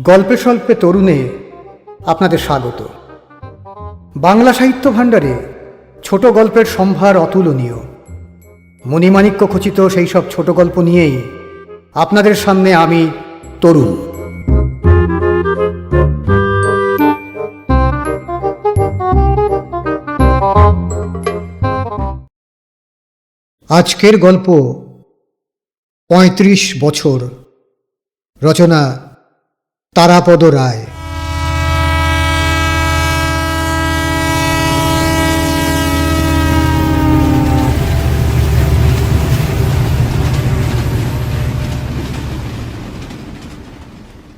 গল্পে স্বল্পে তরুণে আপনাদের স্বাগত। বাংলা সাহিত্য ভাণ্ডারে ছোট গল্পের সম্ভার অতুলনীয়। মণিমাণিক্য খচিত সেই সব ছোট গল্প নিয়েই আপনাদের সামনে আমি তরুণ। আজকের গল্প ৩৫ বছর। রচনা তারাপদ রায়।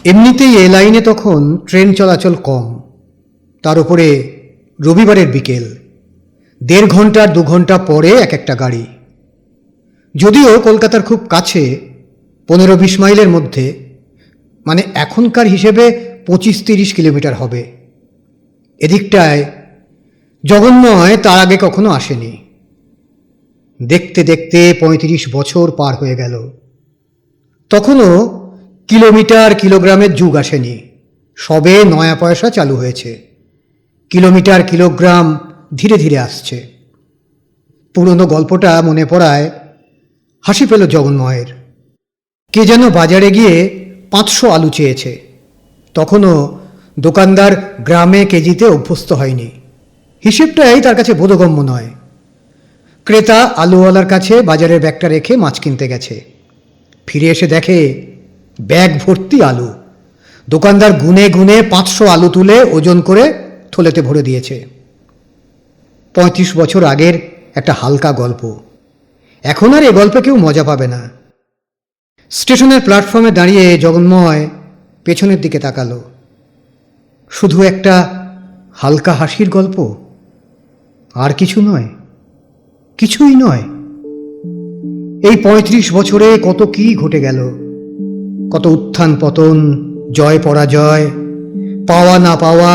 এমনিতেই এ লাইনে তখন ট্রেন চলাচল কম, তার উপরে রবিবারের বিকেল, ১.৫ ঘন্টা ২ ঘন্টা পরে এক একটা গাড়ি। যদিও কলকাতার খুব কাছে, ১৫-২০ মাইলের মধ্যে, মানে এখনকার হিসেবে ২৫-৩০ কিলোমিটার হবে। এদিকটায় জগন্ময় তার আগে কখনো আসেনি। দেখতে দেখতে ৩৫ বছর পার হয়ে গেল। তখনও কিলোমিটার কিলোগ্রামের যুগ আসেনি, সবে নয়া পয়সা চালু হয়েছে। কিলোমিটার কিলোগ্রাম ধীরে ধীরে আসছে। পুরনো গল্পটা মনে পড়ায় হাসি পেল জগন্ময়ের। কে যেন বাজারে গিয়ে ৫০০ আলু চেয়েছে। তখনও দোকানদার গ্রামে কেজিতে অভ্যস্ত হয়নি। হিসেবটাই তার কাছে বোধগম্য নয়। ক্রেতা আলুওয়ালার কাছে বাজারের ব্যাগটা রেখে মাছ কিনতে গেছে। ফিরে এসে দেখে ব্যাগ ভর্তি আলু। দোকানদার গুনে গুনে ৫০০ আলু তুলে ওজন করে থলেতে ভরে দিয়েছে। ৩৫ বছর আগের একটা হালকা গল্প। এখন আর এ গল্পে কেউ মজা পাবে না। স্টেশনের প্ল্যাটফর্মে দাঁড়িয়ে জগন্ময় পেছনের দিকে তাকালো। শুধু একটা হালকা হাসির গল্প, আর কিছু নয়, কিছুই নয়। এই ৩৫ বছরে কত কি ঘটে গেল, কত উত্থান পতন, জয় পরাজয়, পাওয়া না পাওয়া,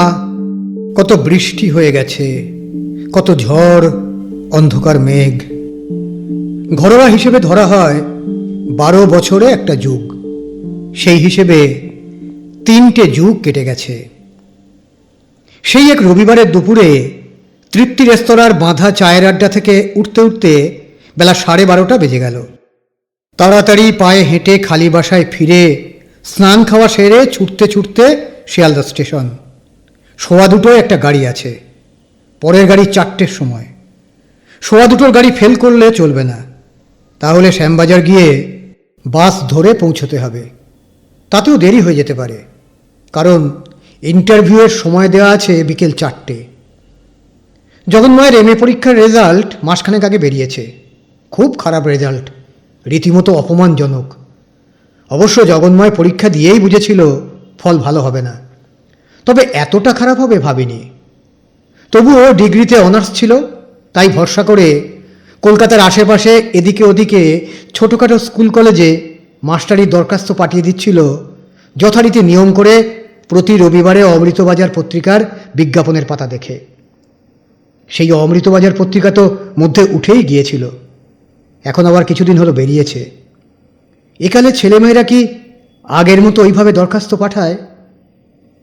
কত বৃষ্টি হয়ে গেছে, কত ঝড়, অন্ধকার মেঘ। ঘরোয়া হিসেবে ধরা হয় ১২ বছরে একটা যুগ। সেই হিসেবে ৩টে যুগ কেটে গেছে। সেই এক রবিবারের দুপুরে তৃপ্তি রেস্তোরাঁর বাঁধা চায়ের আড্ডা থেকে উঠতে উঠতে বেলা 12:30 বেজে গেল। তাড়াতাড়ি পায়ে হেঁটে খালি বাসায় ফিরে স্নান খাওয়া সেরে ছুটতে ছুটতে শিয়ালদা স্টেশন। 2:15 একটা গাড়ি আছে, পরের গাড়ি 4টের সময়। 2:15 গাড়ি ফেল করলে চলবে না, তাহলে শ্যামবাজার গিয়ে বাস ধরে পৌঁছতে হবে। তাতেও দেরি হয়ে যেতে পারে, কারণ ইন্টারভিউয়ের সময় দেওয়া আছে বিকেল 4টে। জগন্ময়ের MA পরীক্ষার রেজাল্ট মাসখানেক আগে বেরিয়েছে। খুব খারাপ রেজাল্ট, রীতিমতো অপমানজনক। অবশ্য জগন্ময় পরীক্ষা দিয়েই বুঝেছিল ফল ভালো হবে না, তবে এতটা খারাপ হবে ভাবেনি। তবুও ডিগ্রিতে অনার্স ছিল, তাই ভরসা করে কলকাতার আশেপাশে এদিকে ওদিকে ছোটোখাটো স্কুল কলেজে মাস্টারির দরখাস্ত পাঠিয়ে দিচ্ছিল, যথারীতি নিয়ম করে প্রতি রবিবারে অমৃতবাজার পত্রিকার বিজ্ঞাপনের পাতা দেখে। সেই অমৃতবাজার পত্রিকা তো মধ্যে উঠেই গিয়েছিল, এখন আবার কিছুদিন হলো বেরিয়েছে। একালে ছেলেমেয়েরা কি আগের মতো ওইভাবে দরখাস্ত পাঠায়?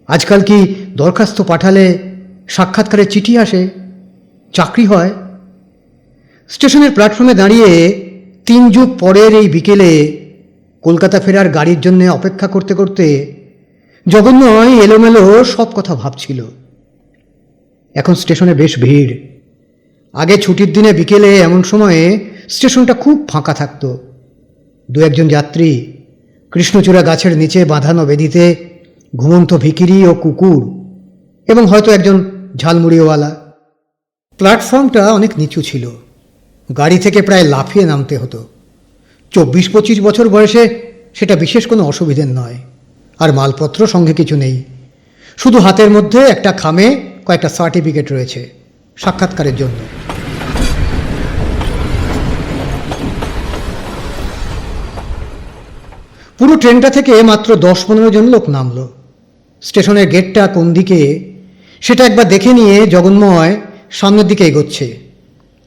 আজকাল কি দরখাস্ত পাঠালে সাক্ষাৎকারের চিঠি আসে, চাকরি হয়? স্টেশনের প্ল্যাটফর্মে দাঁড়িয়ে 3 যুগ পরের এই বিকেলে কলকাতা ফেরার গাড়ির জন্য অপেক্ষা করতে করতে জগন্ময় এলোমেলো সব কথা ভাবছিল। এখন স্টেশনে বেশ ভিড়। আগে ছুটির দিনে বিকেলে এমন সময়ে স্টেশনটা খুব ফাঁকা থাকত। 2-1 যাত্রী, কৃষ্ণচূড়া গাছের নিচে বাঁধানো বেদিতে ঘুমন্ত ভিখিরি ও কুকুর, এবং হয়তো একজন ঝালমুড়িওয়ালা। প্ল্যাটফর্মটা অনেক নিচু ছিল, গাড়ি থেকে প্রায় লাফিয়ে নামতে হতো। 24-25 বছর বয়সে সেটা বিশেষ কোনো অসুবিধের নয়। আর মালপত্র সঙ্গে কিছু নেই, শুধু হাতের মধ্যে একটা খামে কয়েকটা সার্টিফিকেট রয়েছে সাক্ষাৎকারের জন্য। পুরো ট্রেনটা থেকে মাত্র 10-15 জন লোক নামলো। স্টেশনের গেটটা কোন দিকে সেটা একবার দেখে নিয়ে জগন্ময় সামনের দিকে এগোচ্ছে।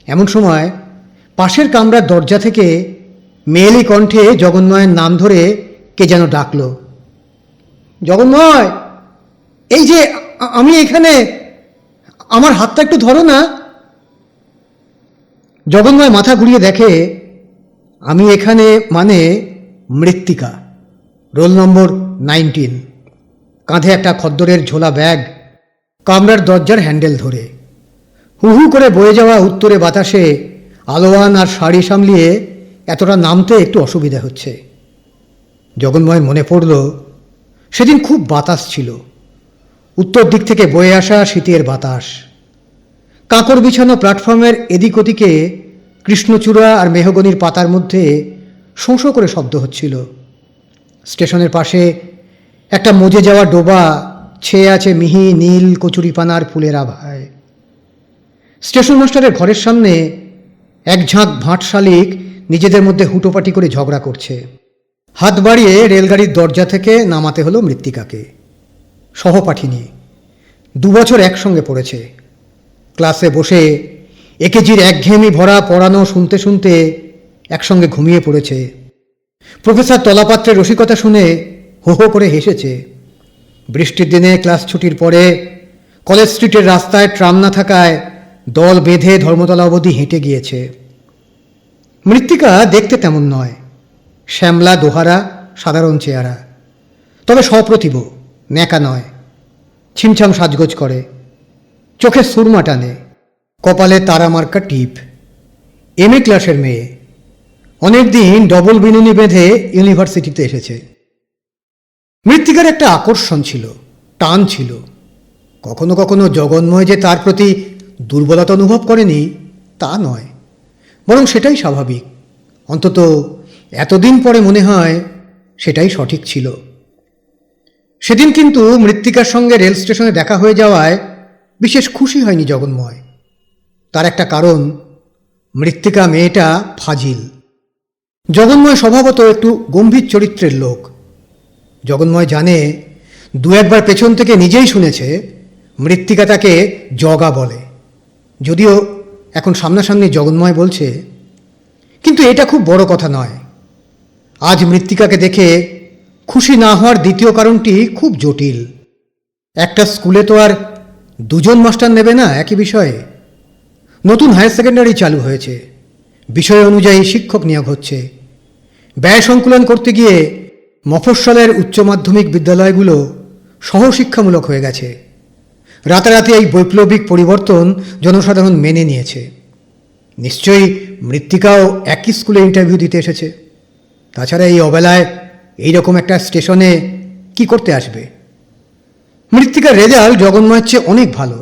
এমন সময় পাশের কামরার দরজা থেকে মেয়েলি কণ্ঠে জগন্ময়ের নাম ধরে কে যেন ডাকল। জগন্ময়, এই যে আমি এখানে, আমার হাতটা একটু ধরো না। জগন্ময় মাথা ঘুরিয়ে দেখে আমি এখানে মানে মৃত্তিকা, রোল নম্বর 19, কাঁধে একটা খদ্দরের ঝোলা ব্যাগ, কামরার দরজার হ্যান্ডেল ধরে। হু হু করে বয়ে যাওয়া উত্তরে বাতাসে আলোয়ান আর শাড়ি সামলিয়ে এতটা নামতে একটু অসুবিধা হচ্ছে। জগন্ময়ের মনে পড়ল সেদিন খুব বাতাস ছিল, উত্তর দিক থেকে বয়ে আসা শীতের বাতাস। কাঁকর বিছানো প্ল্যাটফর্মের এদিক ওদিকে কৃষ্ণচূড়া আর মেহগনির পাতার মধ্যে শোঁ শোঁ করে শব্দ হচ্ছিল। স্টেশনের পাশে একটা মজে যাওয়া ডোবা ছেয়ে আছে মিহি নীল কচুরিপানার ফুলের আভায়। স্টেশন মাস্টারের ঘরের সামনে এক ঝাঁক ভাঁট শালিক নিজেদের মধ্যে হুটোপাটি করে ঝগড়া করছে। হাত বাড়িয়ে রেলগাড়ির দরজা থেকে নামাতে হলো মৃত্তিকাকে। সহপাঠিনী, 2 বছর একসঙ্গে পড়েছে। ক্লাসে বসে একেজির একঘেয়েমি ভরা পড়ানো শুনতে শুনতে একসঙ্গে ঘুমিয়ে পড়েছে। প্রফেসর তলাপাত্রের রসিকতা শুনে হো হো করে হেসেছে। বৃষ্টির দিনে ক্লাস ছুটির পরে কলেজ স্ট্রিটের রাস্তায় ট্রাম না থাকায় দল বেঁধে ধর্মতলা অবধি হেঁটে গিয়েছে। মৃত্তিকা দেখতে তেমন নয়, শ্যামলা দোহারা, সাধারণ চেহারা, তবে সপ্রতিভ, ন্যাকা নয়। ছিমছাম সাজগোজ করে, চোখে সুরমা টানে, কপালে তারামার্কা টিপ। MA ক্লাসের মেয়ে, অনেকদিন ডবল বিনুনি বেঁধে ইউনিভার্সিটিতে এসেছে। মৃত্তিকার একটা আকর্ষণ ছিল, টান ছিল। কখনো কখনো জগন্ময় যে তার প্রতি দুর্বলতা অনুভব করেনি তা নয়, বরং সেটাই স্বাভাবিক। অন্তত এতদিন পরে মনে হয় সেটাই সঠিক ছিল। সেদিন কিন্তু মৃত্তিকার সঙ্গে রেল স্টেশনে দেখা হয়ে যাওয়ায় বিশেষ খুশি হয়নি জগন্ময়। তার একটা কারণ, মৃত্তিকা মেয়েটা ফাজিল। জগন্ময় স্বভাবত একটু গম্ভীর চরিত্রের লোক। জগন্ময় জানে, 2-1 বার পেছন থেকে নিজেই শুনেছে মৃত্তিকা তাকে জগা বলে, যদিও এখন সামনাসামনি জগন্ময় বলছে। কিন্তু এটা খুব বড় কথা নয়। আজ মৃত্তিকাকে দেখে খুশি না হওয়ার দ্বিতীয় কারণটি খুব জটিল। একটা স্কুলে তো আর 2 জন মাস্টার নেবে না একই বিষয়ে। নতুন হায়ার সেকেন্ডারি চালু হয়েছে, বিষয় অনুযায়ী শিক্ষক নিয়োগ হচ্ছে। ব্যয় সংকুলন করতে গিয়ে মফস্বলের উচ্চ মাধ্যমিক বিদ্যালয়গুলো সহশিক্ষামূলক হয়ে গেছে। রাতারাতি এই বৈপ্লবিক পরিবর্তন জনসাধারণ মেনে নিয়েছে। নিশ্চয়ই মৃত্তিকাও একই স্কুলে ইন্টারভিউ দিতে এসেছে। তাছাড়া এই অবেলায় এইরকম একটা স্টেশনে কি করতে আসবে? মৃত্তিকার রেজাল্ট জগন্ময়ের চেয়ে অনেক ভালো।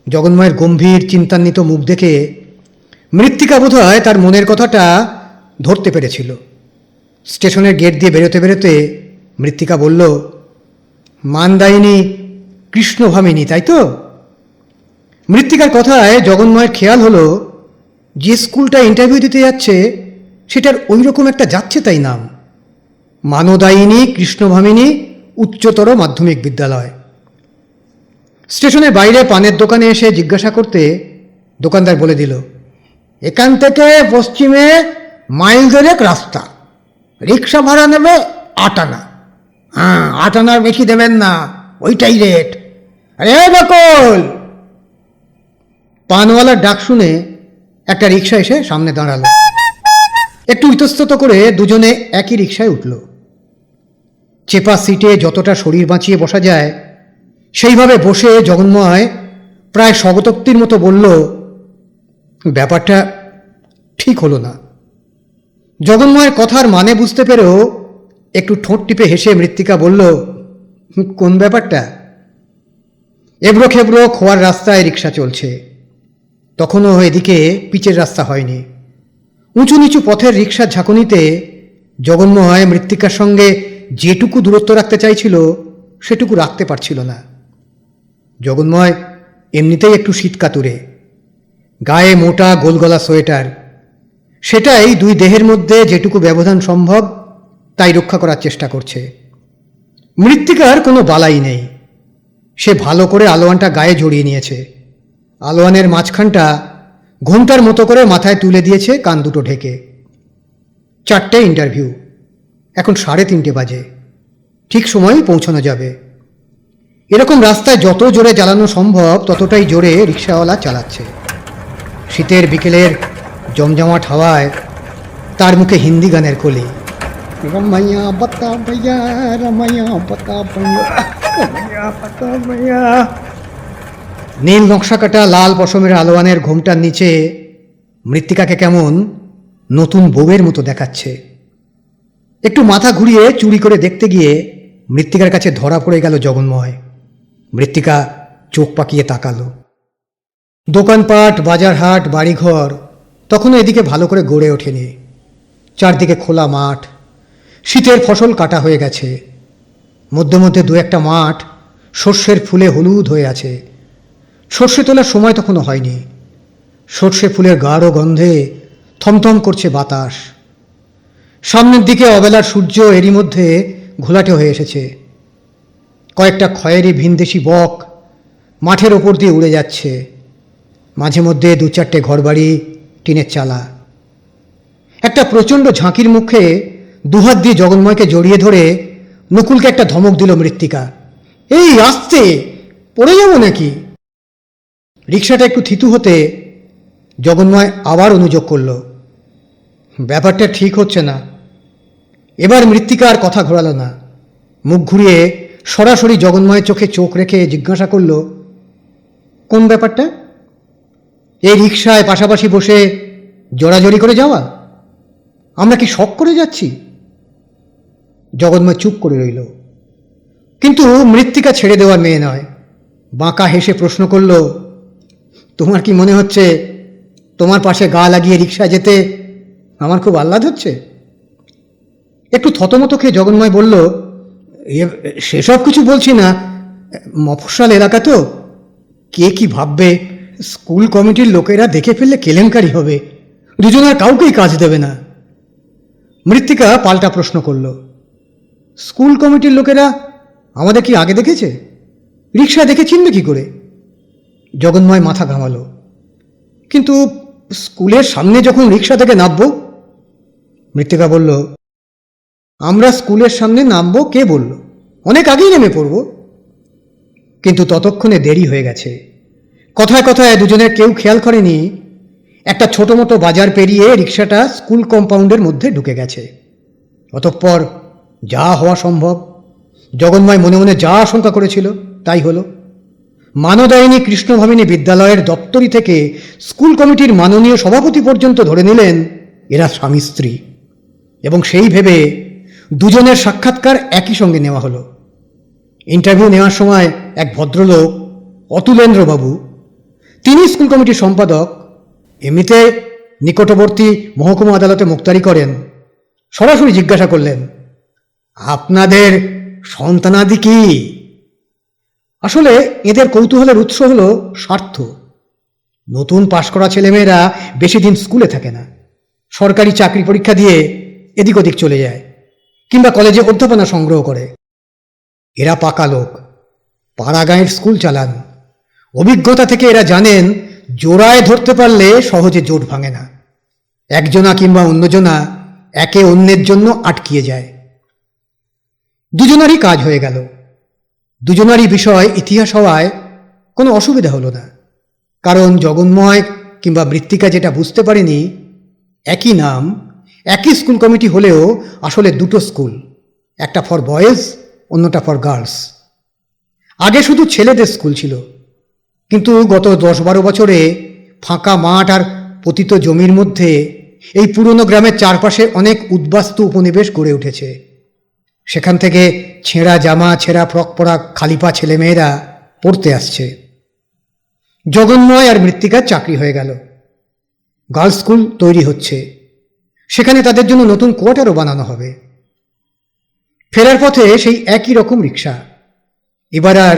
জগন্ময়ের গম্ভীর চিন্তান্বিত মুখ দেখে মৃত্তিকা বোধহয় তার মনের কথাটা ধরতে পেরেছিল। স্টেশনের গেট দিয়ে বেরোতে বেরোতে মৃত্তিকা বলল, মানদায়িনী কৃষ্ণভামিনী, তাই তো? মৃত্তিকার কথায় জগন্ময়ের খেয়াল হলো যে স্কুলটা ইন্টারভিউ দিতে যাচ্ছে সেটার ওই রকম একটা যাচ্ছে তাই নাম, মানদায়িনী কৃষ্ণভামিনী উচ্চতর মাধ্যমিক বিদ্যালয়। স্টেশনের বাইরে পানের দোকানে এসে জিজ্ঞাসা করতে দোকানদার বলে দিল, এখান থেকে পশ্চিমে মাইল 2 রাস্তা, রিক্সা ভাড়া নেবে 8 আনা। হ্যাঁ, 8 আনার বেশি দেবেন না, ওইটাই রেট। আরে বকুল! পানওয়ালার ডাক শুনে একটা রিক্সা এসে সামনে দাঁড়ালো। একটু ইতস্তত করে দুজনে একই রিক্সায় উঠল। চেপা সিটে যতটা শরীর বাঁচিয়ে বসা যায় সেইভাবে বসে জগন্ময় প্রায় স্বগতোক্তির মতো বলল, ব্যাপারটা ঠিক হলো না। জগন্ময়ের কথার মানে বুঝতে পেরেও একটু ঠোঁট টিপে হেসে মৃত্তিকা বলল, কোন ব্যাপারটা? এবড়ো খেবড়ো খোয়ার রাস্তায় রিক্সা চলছে, তখনও এদিকে পিচের রাস্তা হয়নি। উঁচু নিচু পথের রিক্সার ঝাঁকুনিতে জগন্ময় মৃত্তিকার সঙ্গে যেটুকু দূরত্ব রাখতে চাইছিল সেটুকু রাখতে পারছিল না। জগন্ময় এমনিতেই একটু শীতকাতুরে, গায়ে মোটা গোলগলা সোয়েটার, সেটাই 2 দেহের মধ্যে যেটুকু ব্যবধান সম্ভব তাই রক্ষা করার চেষ্টা করছে। মৃত্তিকার কোনো বালাই নেই। সে ভালো করে আলোয়ানটা গায়ে জড়িয়ে নিয়েছে। আলোয়ানের মাঝখানটা ঘোমটার মতো করে মাথায় তুলে দিয়েছে কান দুটো ঢেকে। 4টে ইন্টারভিউ, এখন 3:30 বাজে, ঠিক সময়েই পৌঁছানো যাবে। এরকম রাস্তায় যত জোরে চালানো সম্ভব ততটাই জোরে রিক্সাওয়ালা চালাচ্ছে। শীতের বিকেলের জমজমাট হাওয়ায় তার মুখে হিন্দি গানের কলি, রমাইয়া বতা ভাইয়া, রমাইয়া বতা ভাইয়া, রমাইয়া বতা ভাইয়া। নীল নকশা কাটা লাল পশমের আলোয়ানের ঘোমটার নিচে মৃত্তিকাকে কেমন নতুন বউয়ের মতো দেখাচ্ছে। একটু মাথা ঘুরিয়ে চুরি করে দেখতে গিয়ে মৃত্তিকার কাছে ধরা পড়ে গেল জগন্ময়। মৃত্তিকা চোখ পাকিয়ে তাকালো। দোকানপাট, বাজারহাট, বাড়িঘর তখনও এদিকে ভালো করে গড়ে ওঠেনি। চারদিকে খোলা মাঠ, শীতের ফসল কাটা হয়ে গেছে। মধ্যে মধ্যে 2-1টা মাঠ সর্ষের ফুলে হলুদ হয়ে আছে। সর্ষে তোলার সময় তখনও হয়নি। সর্ষে ফুলের গাঢ় গন্ধে থমথম করছে বাতাস। সামনের দিকে অবেলার সূর্য এরই মধ্যে ঘোলাটে হয়ে এসেছে। কয়েকটা খয়েরি ভিনদেশি বক মাঠের ওপর দিয়ে উড়ে যাচ্ছে। মাঝে মধ্যে 2-4টে ঘরবাড়ি, টিনের চালা। একটা প্রচণ্ড ঝাঁকির মুখে দুহাত দিয়ে জগন্ময়কে জড়িয়ে ধরে নকুলকে একটা ধমক দিল মৃত্তিকা, এই আস্তে, পড়ে যাব নাকি? রিক্সাটা একটু থিতু হতে জগন্ময় আবার অনুযোগ করল, ব্যাপারটা ঠিক হচ্ছে না। এবার মৃত্তিকা আর কথা ঘোরালো না। মুখ ঘুরিয়ে সরাসরি জগন্ময়ের চোখে চোখ রেখে জিজ্ঞাসা করল, কোন ব্যাপারটা? এই রিক্সায় পাশাপাশি বসে জোরাজোরি করে যাওয়া? আমরা কি শখ করে যাচ্ছি? জগন্ময় চুপ করে রইল। কিন্তু মৃত্তিকা ছেড়ে দেওয়ার মেয়ে নয়। বাঁকা হেসে প্রশ্ন করল, তোমার কি মনে হচ্ছে তোমার পাশে গা লাগিয়ে রিক্সায় যেতে আমার খুব আহ্লাদ হচ্ছে? একটু থতমত খেয়ে জগন্ময় বলল, সেসব কিছু বলছি না, মফস্বল এলাকা তো, কে কি ভাববে, স্কুল কমিটির লোকেরা দেখে ফেললে কেলেঙ্কারি হবে, দুজনের কাউকেই কাজ দেবে না। মৃত্তিকা পাল্টা প্রশ্ন করল, স্কুল কমিটির লোকেরা আমাদের কি আগে দেখেছে? রিক্সা দেখে চিনবে কি করে? জগন্ময় মাথা ঘামালো, কিন্তু স্কুলের সামনে যখন রিক্সা থেকে নামব? মৃত্তিকা বলল, আমরা স্কুলের সামনে নামবো কে বলল? অনেক আগেই নেমে পড়ব। কিন্তু ততক্ষণে দেরি হয়ে গেছে। কথায় কথায় দুজনের কেউ খেয়াল করেনি একটা ছোট মতো বাজার পেরিয়ে রিক্সাটা স্কুল কম্পাউন্ডের মধ্যে ঢুকে গেছে। অতঃপর যা হওয়া সম্ভব, জগন্ময় মনে মনে যা আশঙ্কা করেছিল তাই হলো। মানদায়িনী কৃষ্ণভামিনী বিদ্যালয়ের দপ্তরি থেকে স্কুল কমিটির মাননীয় সভাপতি পর্যন্ত ধরে নিলেন এরা স্বামী স্ত্রী, এবং সেই ভেবে দুজনের সাক্ষাৎকার একই সঙ্গে নেওয়া হলো। ইন্টারভিউ নেওয়ার সময় এক ভদ্রলোক, অতুলেন্দ্রবাবু, তিনি স্কুল কমিটির সম্পাদক, এমনিতে নিকটবর্তী মহকুমা আদালতে মুক্তারি করেন, সরাসরি জিজ্ঞাসা করলেন, আপনাদের সন্তানাদি কি? আসলে এদের কৌতূহলের উৎস হল স্বার্থ। নতুন পাশ করা ছেলেমেয়েরা বেশি দিন স্কুলে থাকে না, সরকারি চাকরি পরীক্ষা দিয়ে এদিক ওদিক চলে যায়, কিংবা কলেজে অধ্যাপনা সংগ্রহ করে। এরা পাকা লোক, পাড়া গাঁয়ের স্কুল চালান। অভিজ্ঞতা থেকে এরা জানেন জোড়ায় ধরতে পারলে সহজে জোট ভাঙে না। একজনা কিংবা অন্যজনা একে অন্যের জন্য আটকিয়ে যায়। দুজনারই কাজ হয়ে গেল। দুজনারই বিষয় ইতিহাস হওয়ায় কোনো অসুবিধা হলো না। কারণ জগন্ময় কিংবা মৃত্তিকা যেটা বুঝতে পারেনি, একই নাম, একই স্কুল কমিটি হলেও আসলে দুটো স্কুল, একটা ফর বয়েজ, অন্যটা ফর গার্লস। আগে শুধু ছেলেদের স্কুল ছিল, কিন্তু গত 10-12 বছরে ফাঁকা মাঠ আর পতিত জমির মধ্যে এই পুরনো গ্রামের চারপাশে অনেক উদ্বাস্তু উপনিবেশ গড়ে উঠেছে। সেখান থেকে ছেঁড়া জামা, ছেঁড়া ফ্রক পরা খালিপা ছেলেমেয়েরা পড়তে আসছে। জগন্ময় আর মৃত্তিকার চাকরি হয়ে গেল। গার্লস স্কুল তৈরি হচ্ছে, সেখানে তাদের জন্য নতুন কোয়ার্টারও বানানো হবে। ফেরার পথে সেই একই রকম রিক্সা। এবার আর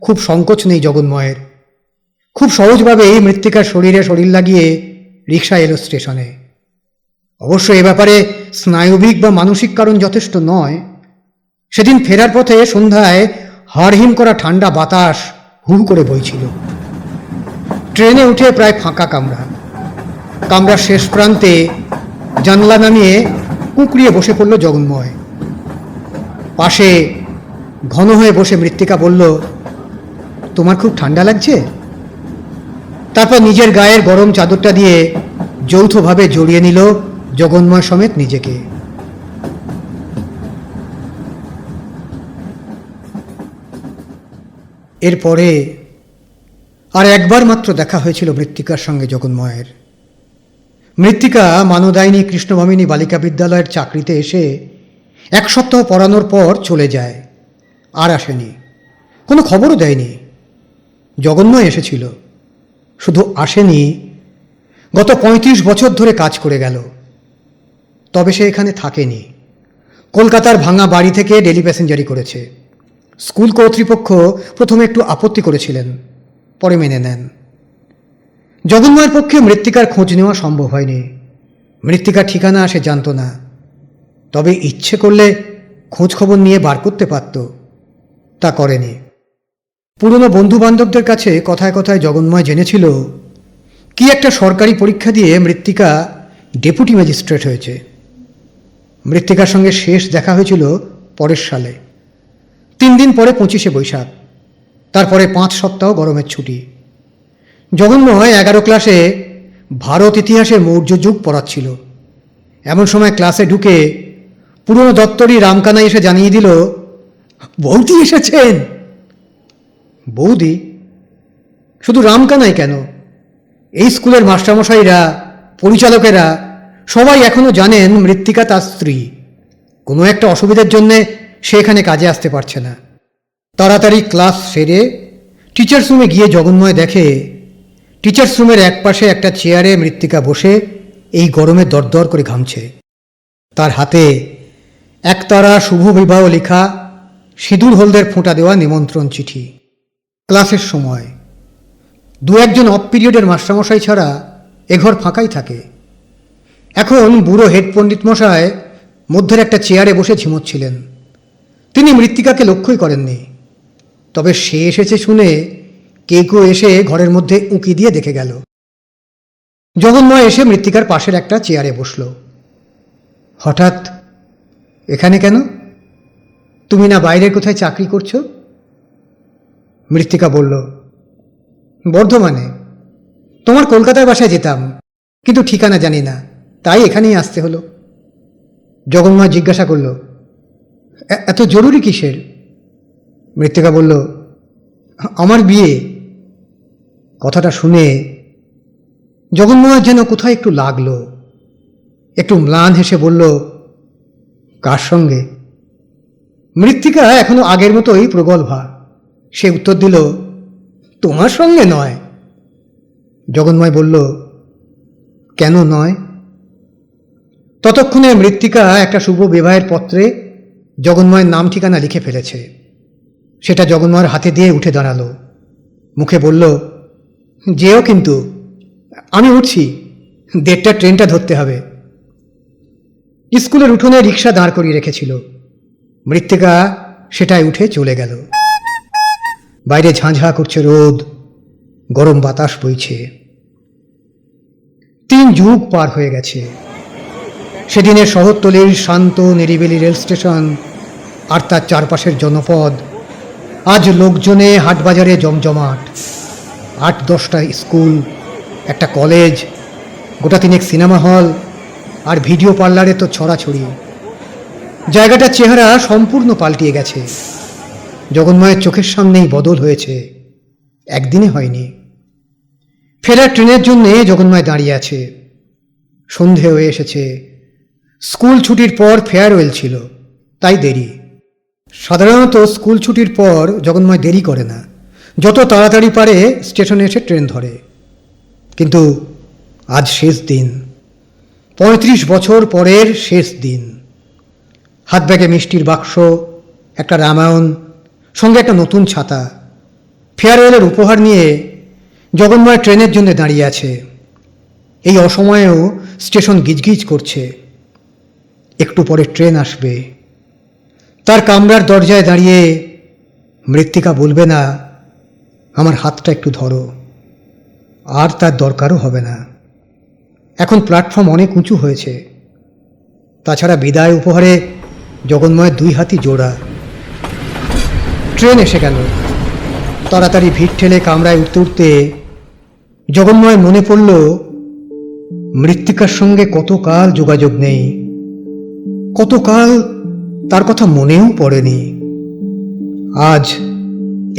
খুব সংকোচ নেই জগন্ময়ের। খুব সহজভাবেই মৃত্তিকার শরীরে শরীর লাগিয়ে রিক্সা এলো স্টেশনে। অবশ্য এ ব্যাপারে স্নায়বিক বা মানসিক কারণ যথেষ্ট নয়। সেদিন ফেরার পথে সন্ধ্যায় হাড়হিম করা ঠান্ডা বাতাস হু করে বইছিল। ট্রেনে উঠে প্রায় ফাঁকা কামরা। কামরার শেষ প্রান্তে জানলা নামিয়ে কুঁকড়িয়ে বসে পড়ল জগন্ময়। পাশে ঘন হয়ে বসে মৃত্তিকা বলল, তোমার খুব ঠান্ডা লাগছে? তারপর নিজের গায়ের গরম চাদরটা দিয়ে যৌথভাবে জড়িয়ে নিল জগন্ময় সমেত নিজেকে। এরপরে আর একবার মাত্র দেখা হয়েছিল মৃত্তিকার সঙ্গে জগন্ময়ের। মৃত্তিকা মানদায়িনী কৃষ্ণভামিনী বালিকা বিদ্যালয়ের চাকরিতে এসে 1 সপ্তাহ পড়ানোর পর চলে যায়, আর আসেনি, কোনো খবরও দেয়নি। জগন্ময় এসেছিল, শুধু আসেনি, গত 35 বছর ধরে কাজ করে গেল। তবে সে এখানে থাকেনি, কলকাতার ভাঙা বাড়ি থেকে ডেলি প্যাসেঞ্জারি করেছে। স্কুল কর্তৃপক্ষ প্রথমে একটু আপত্তি করেছিলেন, পরে মেনে নেন। জগন্ময়ের পক্ষে মৃত্তিকার খোঁজ নেওয়া সম্ভব হয়নি। মৃত্তিকার ঠিকানা সে জানত না, তবে ইচ্ছে করলে খোঁজ খবর নিয়ে বার করতে পারত, তা করেনি। পুরনো বন্ধু বান্ধবদের কাছে কথায় কথায় জগন্ময় জেনেছিল কি একটা সরকারি পরীক্ষা দিয়ে মৃত্তিকা ডেপুটি ম্যাজিস্ট্রেট হয়েছে। মৃত্তিকার সঙ্গে শেষ দেখা হয়েছিল পরের সালে, 3 দিন পরে 25শে বৈশাখ। তারপরে 5 সপ্তাহ গরমের ছুটি। জগন্ময় 11 ক্লাসে ভারত ইতিহাসের মৌর্য যুগ পড়াচ্ছিল। এমন সময় ক্লাসে ঢুকে পুরনো দপ্তরি রামকানাই এসে জানিয়ে দিল, বৌদি এসেছেন। বৌদি? শুধু রামকানাই কেন, এই স্কুলের মাস্টারমশাইরা, পরিচালকেরা সবাই এখনো জানেন মৃত্তিকা তার স্ত্রী। কোনো একটা অসুবিধার জন্যে সে এখানে কাজে আসতে পারছে না। তাড়াতাড়ি ক্লাস সেরে টিচার্স রুমে গিয়ে জগন্ময় দেখে টিচার্স রুমের একপাশে একটা চেয়ারে মৃত্তিকা বসে এই গরমে দরদর করে ঘামছে। তার হাতে একতারা শুভ বিবাহ লেখা সিঁদুর হলদের ফোঁটা দেওয়া নিমন্ত্রণ চিঠি। ক্লাসের সময় 2-1জন অফ পিরিয়ডের মাস্টারমশাই ছাড়া এঘর ফাঁকাই থাকে। এখন বুড়ো হেড পণ্ডিত মশাই মধ্যের একটা চেয়ারে বসে ঝিমোচ্ছিলেন। তিনি মৃত্তিকাকে লক্ষ্যই করেননি, তবে সে এসেছে শুনে কেউ এসে ঘরের মধ্যে উঁকি দিয়ে দেখে গেল। জগন্ময় এসে মৃত্তিকার পাশের একটা চেয়ারে বসল। হঠাৎ এখানে কেন? তুমি না বাইরের কোথায় চাকরি করছো? মৃত্তিকা বলল, বর্ধমানে। তোমার কলকাতার বাসায় যেতাম, কিন্তু ঠিকানা জানি না, তাই এখানেই আসতে হলো। জগন্ময় জিজ্ঞাসা করল, এত জরুরি কিসের? মৃত্তিকা বলল, আমার বিয়ে। কথাটা শুনে জগন্ময়ের যেন কোথায় একটু লাগলো। একটু ম্লান হেসে বলল, কার সঙ্গে? মৃত্তিকা এখনো আগের মতোই প্রগল্ভা। সে উত্তর দিল, তোমার সঙ্গে নয়। জগন্ময় বলল, কেন নয়? ততক্ষণে মৃত্তিকা একটা শুভ বিবাহের পত্রে জগন্ময়ের নাম ঠিকানা লিখে ফেলেছে। সেটা জগন্ময়ের হাতে দিয়ে উঠে দাঁড়ালো, মুখে বলল, যেও কিন্তু, আমি উঠছি, 1:30টার ট্রেনটা ধরতে হবে। স্কুলের উঠোনে রিক্সা দাঁড় করিয়ে রেখেছিল। মৃত্তিকা সেটায় উঠে চলে গেল। বাইরে ঝাঁঝা করছে রোদ, গরম বাতাস বইছে। 3 যুগ পার হয়ে গেছে। সেদিনের শহরতলির শান্ত নিরিবিলি রেল স্টেশন আর তার চারপাশের জনপদ আজ লোকজনে হাটবাজারে জমজমাট। 8-10টা স্কুল, একটা কলেজ, গোটা 3 সিনেমা হল আর ভিডিও পার্লারে তো ছড়াছড়ি। জায়গাটার চেহারা সম্পূর্ণ পাল্টিয়ে গেছে। জগন্ময়ের চোখের সামনেই বদল হয়েছে, একদিনে হয়নি। ফেরার ট্রেনের জন্যে জগন্ময় দাঁড়িয়ে আছে। সন্ধে হয়ে এসেছে। স্কুল ছুটির পর ফেয়ারওয়েল ছিল, তাই দেরি। সাধারণত স্কুল ছুটির পর জগন্ময় দেরি করে না, যত তাড়াতাড়ি পারে স্টেশনে এসে ট্রেন ধরে। কিন্তু আজ শেষ দিন, 35 বছর পরের শেষ দিন। হাত ব্যাগে মিষ্টির বাক্স, একটা রামায়ণ, সঙ্গে একটা নতুন ছাতা। ফেয়ারওয়েলের উপহার নিয়ে জগন্ময় ট্রেনের জন্য দাঁড়িয়ে আছে। এই অসময়েও স্টেশন গিজগিজ করছে। একটু পরে ট্রেন আসবে। তার কামরার দরজায় দাঁড়িয়ে মৃত্তিকা বলবে না, আমার হাতটা একটু ধরো, আর তার দরকারও হবে না। এখন প্ল্যাটফর্ম অনেক উঁচু হয়েছে। তাছাড়া বিদায় উপহারে জগন্ময় 2 হাতি জোড়া। ট্রেন এসে গেল। তাড়াতাড়ি ভিড় ঠেলে কামরায় উঠতে উঠতে জগন্ময় মনে পড়ল মৃত্তিকার সঙ্গে কতকাল যোগাযোগ নেই, কতকাল তার কথা মনেও পড়েনি। আজ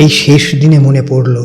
এই শেষ দিনে মনে পড়ল।